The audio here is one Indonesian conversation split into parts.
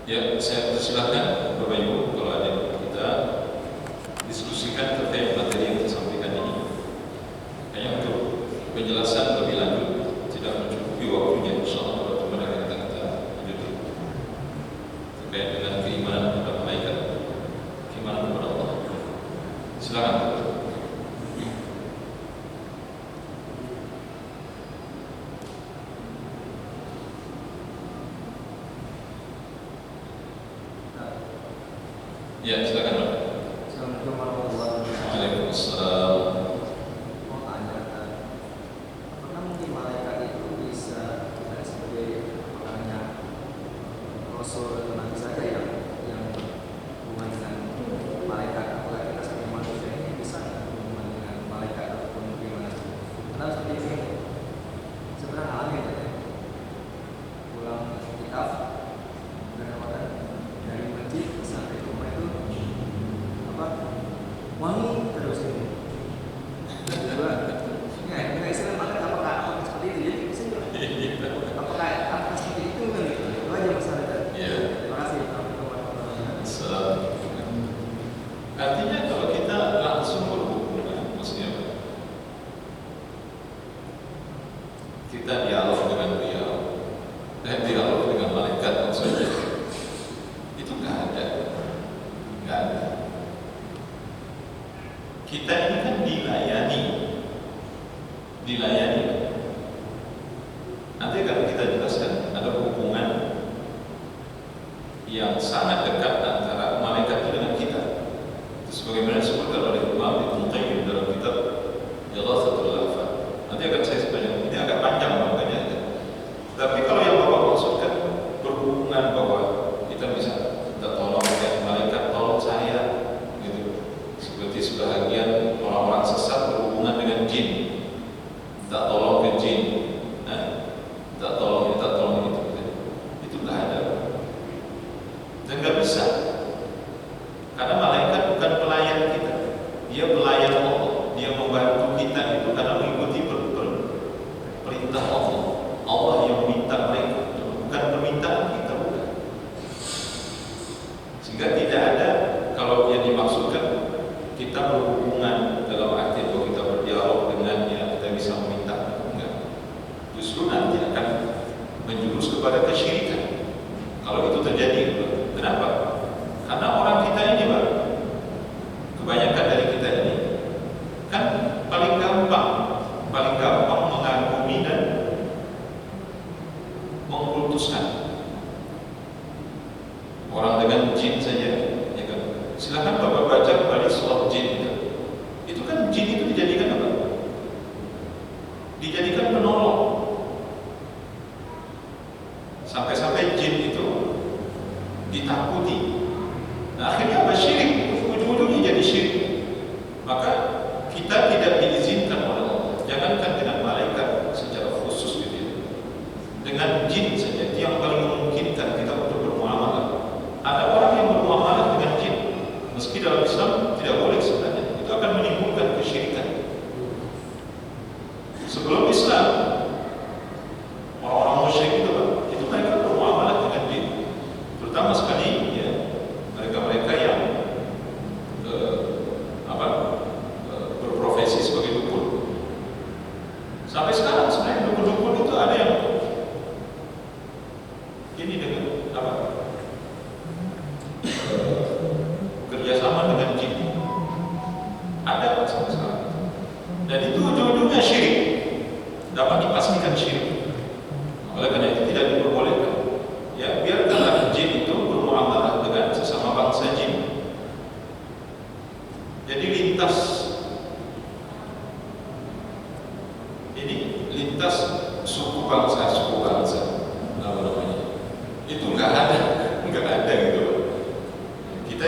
Ya, saya persilahkan Bapak Ibu kalau ada kita diskusikan terkait materi yang disampaikan ini. Hanya untuk penjelasan lebih lanjut, tidak mencukupi waktunya, insyaallah pada pertemuan kita lanjut terkait dengan keimanan kepada malaikat, keimanan kepada Allah. Silakan. Ya, silakan Pak. Assalamualaikum warahmatullahi wabarakatuh. Waalaikumsalam. Mau tanya, apakah mungkin malaikat itu bisa tidak sebagai makanya Rasul atau Nabi saja yang hubungan dengan malaikat? Apakah kita sebagai manusia ini bisa hubungan dengan malaikat ataupun bagaimana? Karena seperti ini sebenarnya alami ya. Pulang kitab dan apa dari masjid sampai rumah itu wangi terus ini. Kedua, ya kita istilah makan apakah seperti itu? Jadi bisa juga. Apakah seperti itu kan gitu? Itu aja masalahnya. Ya. Terima kasih. Assalamualaikum. Artinya kalau kita langsung berhubungan, maksudnya apa? Kita dialog dengan beliau, dialog dengan malaikat maksudnya, itu nggak ada. Kita ini kan dilayani. Nanti akan kita jelaskan ada hubungan yang sangat dekat antara malaikat itu dengan kita. Sebagaimana disebutkan oleh Imam Ibnu Qayyim dalam kitab Ighatsatul Lahfan. Nanti akan saya sebutkan, ini agak panjang makanya. Tapi kalau yang Bapak maksudkan berhubungan bahwa kita bisa minta tolong ya malaikat tolong saya gitu. Seperti sebahagian orang-orang sesat berhubungan dengan jin. Minta tolong ke jin. Minta tolong itu. Itu enggak ada. Dan enggak bisa. Karena malaikat bukan pelayan kita. Dia pelayan Allah. Dia membantu kita itu karena mengikuti perintah Allah. Allah yang meminta mereka, bukan permintaan kita, bukan. Sehingga tidak ada kalau yang dimaksudkan kita berhubungan dalam arti bahwa kita berdialog dengannya, kita bisa meminta, enggak. Justru nanti akan menjurus kepada kesyirikan. Kalau itu terjadi, kenapa? Karena orang kita ini, Pak, kebanyakan dari kita ini kan paling gampang mengagumi dan mengkultuskan orang dengan jin saja, ya kan? Silakan Bapak baca kembali soal jin itu kan jin itu dijadikan apa? Dijadikan penolong. Sampai-sampai jin itu ditakuti. Nah, akhirnya apa? Syirik. Ujung-ujungnya jadi syirik. Maka kita tidak diizinkan oleh Allah. Jangankan dengan malaikat secara khusus gitu ya. Dengan jin saja yang paling memungkinkan kita untuk bermuamalah. Ada orang yang bermuamalah dengan jin, meski dalam Islam tidak boleh sebenarnya. Itu akan menimbulkan kesyirikan. Sebelum Islam, orang-orang musyrik itu, Pak, itu mereka bermuamalah dengan jin. Terutama sekali ya, mereka-mereka yang berprofesi sebagai dukun. Sampai sekarang sebenarnya dukun-dukun itu ada yang ini dengan apa? Kerjasama dengan jin. Ada sampai sekarang. Dan itu ujung-ujungnya syirik. Dapat dipastikan syirik. Oleh karena itu tidak diperbolehkan. Ya, biarkanlah jin itu bermuamalah dengan sesama bangsa jin. Jadi lintas suku bangsa apa namanya, itu nggak ada gitu. Kita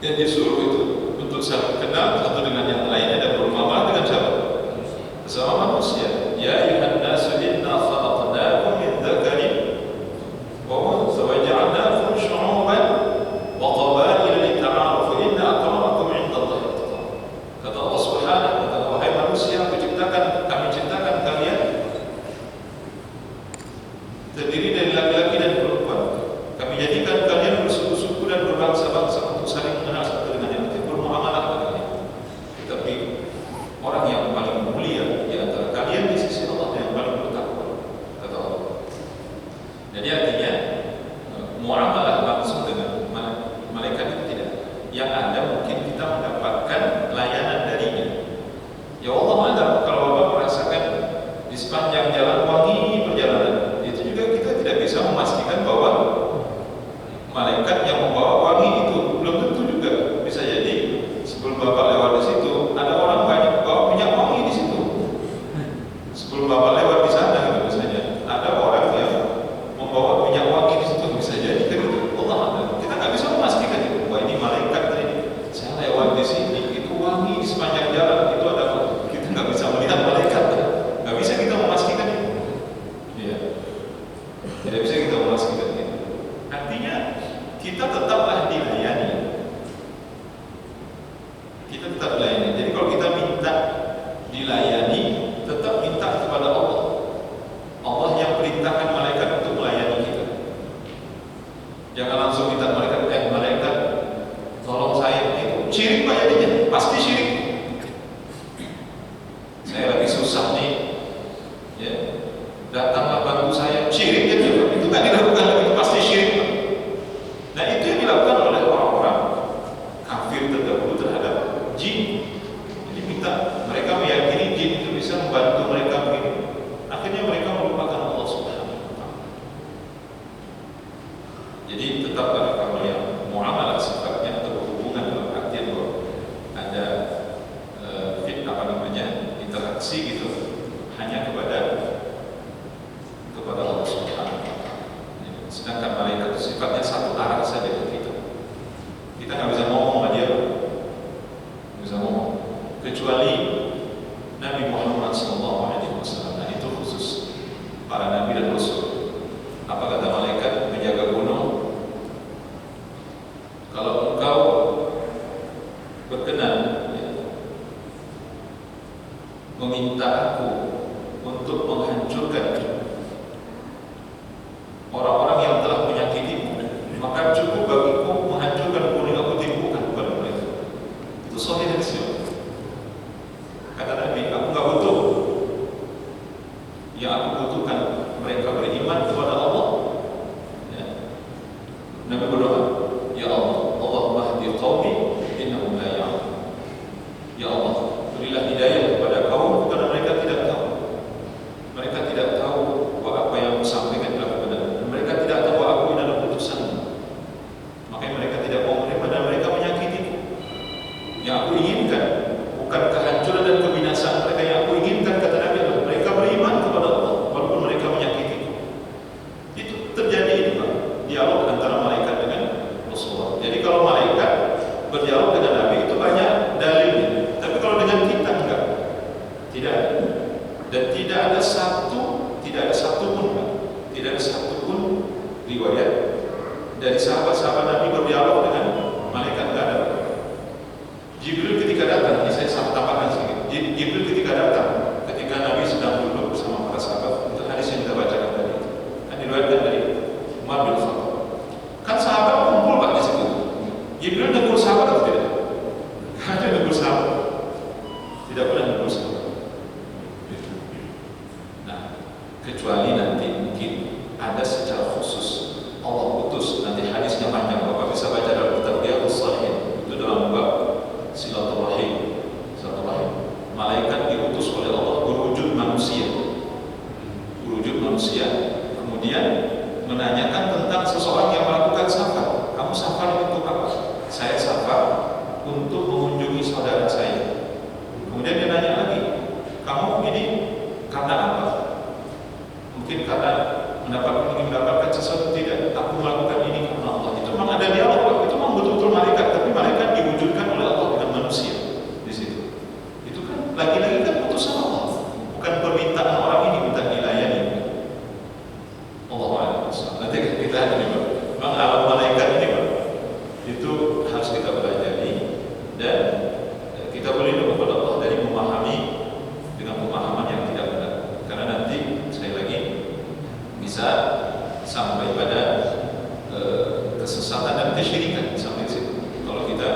yang disuruh itu untuk saling kenal satu dengan yang lainnya dan bermuamalah dengan siapa? Sesama manusia. Ya ayyuhan nasu inna khalaqnakum min dzakarin wa untha wa ja'alnakum syu'uban wa qabaila lita'arafu inna akramakum 'indallahi atqakum. Kata Allah Subhanahu wa ta'ala, wahai manusia, kami ciptakan kalian terdiri dari laki-laki dan perempuan. Kami menjadikan kalian bersuku-suku dan berbangsa-bangsa untuk saling mengenal satu dengan yang lain, bermuamalah dengan kalian. Tetapi orang yang paling mulia di antara kalian di sisi Allah yang paling bertakwa, kata Allah. Jadi artinya muamalah langsung dengan malaikat itu tidak. Yang ada mungkin kita mendapatkan layanan darinya. Ya Allah ada, kalau Bapak merasakan di sepanjang jalan wangi perjalanan, itu juga kita tidak bisa memastikan bahwa malaikat yang membawa wangi itu belum tentu juga. Bisa jadi sebelum Bapak lewat di situ ada orang banyak bawa minyak wangi di situ. Sebelum Bapak lewat di sana gitu misalnya, ada orang yang membawa minyak wangi di situ, bisa jadi kan itu. Allah ada. Kita nggak bisa memastikan itu. Wah ini malaikat tadi. Saya lewat di sini itu wangi di sepanjang jalan itu ada. Kita nggak bisa melihat malaikat. Nggak bisa kita memastikan itu. Iya. Tidak bisa kita memastikan itu. Artinya kita tetaplah dilayani. Kita tetap dilayani. Jadi kalau kita minta dilayani, tetap minta kepada Allah. Allah yang perintahkan malaikat untuk melayani kita. Jangan langsung minta malaikat, malaikat tolong saya itu. Syirik Pak jadinya, pasti syirik. Saya lagi susah nih, ya, datanglah bantu saya. Syirik jadi itu nggak dilakukan lagi, itu pasti syirik. Nah itu yang dilakukan oleh orang-orang kafir terdahulu terhadap jin. Jadi minta mereka meyakini jin itu bisa membantu mereka begini. Akhirnya mereka melupakan Allah Subhanahu wa Ta'ala. Jadi tetaplah kalau yang muamalah sifatnya atau hubungan dalam artian bahwa ada interaksi gitu hanya kepada Allah Subhanahu wa Ta'ala. Sedangkan malaikat itu sifatnya satu arah saja ke kita. Kita nggak bisa ngomong sama dia, nggak bisa ngomong. Kecuali Nabi Muhammad SAW. Nah itu khusus para nabi dan rasul. Apa kata malaikat menjaga gunung? Kalau engkau berkenan meminta aku untuk menghancurkan orang-orang yang telah menyakitimu, maka cukup bagiku menghancurkan gunung aku timbulkan kepada mereka. Itu sahih hadis. Kata Nabi, aku nggak butuh. Yang aku butuhkan mereka beriman kepada Allah. Ya. Nabi berdoa, Ya Allah, Allahumma hdi qaumi innahum la ya'lamun. Ya Allah, berilah hidayah kepada kaum karena mereka tidak tahu. Mereka tidak tahu bahwa apa yang aku sampaikan adalah kebenaran. Mereka tidak tahu bahwa aku ini adalah utusan-Mu. Makanya mereka tidak mau menerima dan mereka menyakitiku. Yang aku inginkan bukan kehancuran dan kebinasaan mereka. Yang aku inginkan, kata Nabi, adalah mereka beriman kepada Allah walaupun mereka menyakitiku. Itu terjadi itu Pak, dialog antara malaikat dengan Rasulullah. Jadi kalau malaikat berdialog dengan Nabi itu banyak dalilnya. Tapi kalau dengan kita enggak, tidak ada. Dan tidak ada satu pun Pak, tidak ada satu pun riwayat dari sahabat-sahabat Nabi berdialog dengan malaikat, enggak ada. Jibril ketika datang, ini saya tambahkan sedikit. Jibril ketika datang, ketika Nabi sedang duduk bersama para sahabat, untuk hadis yang kita bacakan tadi, kan diriwayatkan dari Umar bin Khattab. Kan sahabat kumpul Pak di situ. Jibril negur sahabat atau tidak? Ada negur sahabat. Tidak pernah negur sahabat. Nah, kecuali nanti mungkin ada secara khusus Allah utus, nanti hadisnya panjang, Bapak bisa baca dalam kitab Riyadhus Shalihin, itu dalam bab silaturahim. Malaikat diutus oleh Allah berwujud manusia, kemudian menanyakan tentang seseorang yang melakukan safar. Kamu safar untuk apa? Saya safar untuk mengunjungi saudara saya. Kemudian dia nanya lagi, kamu ini karena apa? Mungkin karena ingin mendapatkan sesuatu, tidak. Aku melakukan ini karena Allah. Itu memang ada dialog, itu memang betul-betul malaikat, tapi malaikat diwujudkan oleh Allah dengan manusia di situ. Itu kan lagi-lagi kan putusan Allah, bukan permintaan orang ini minta dilayani. Allahu Akbar. Nanti kita ada nih Pak, memang alam malaikat ini Pak, itu harus kita pelajari dan kita berlindung kepada Allah dari memahami dengan pemahaman yang tidak benar. Karena nanti sekali lagi bisa sampai pada kesesatan dan kesyirikan sampai situ. Kalau kita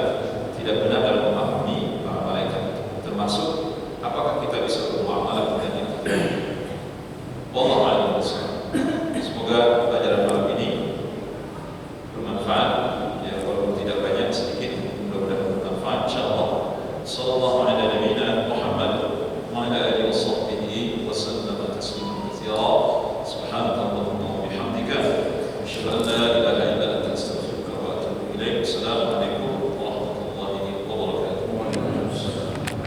tidak benar dalam memahami para malaikat, termasuk apakah kita bisa bermuamalah dengan Allah.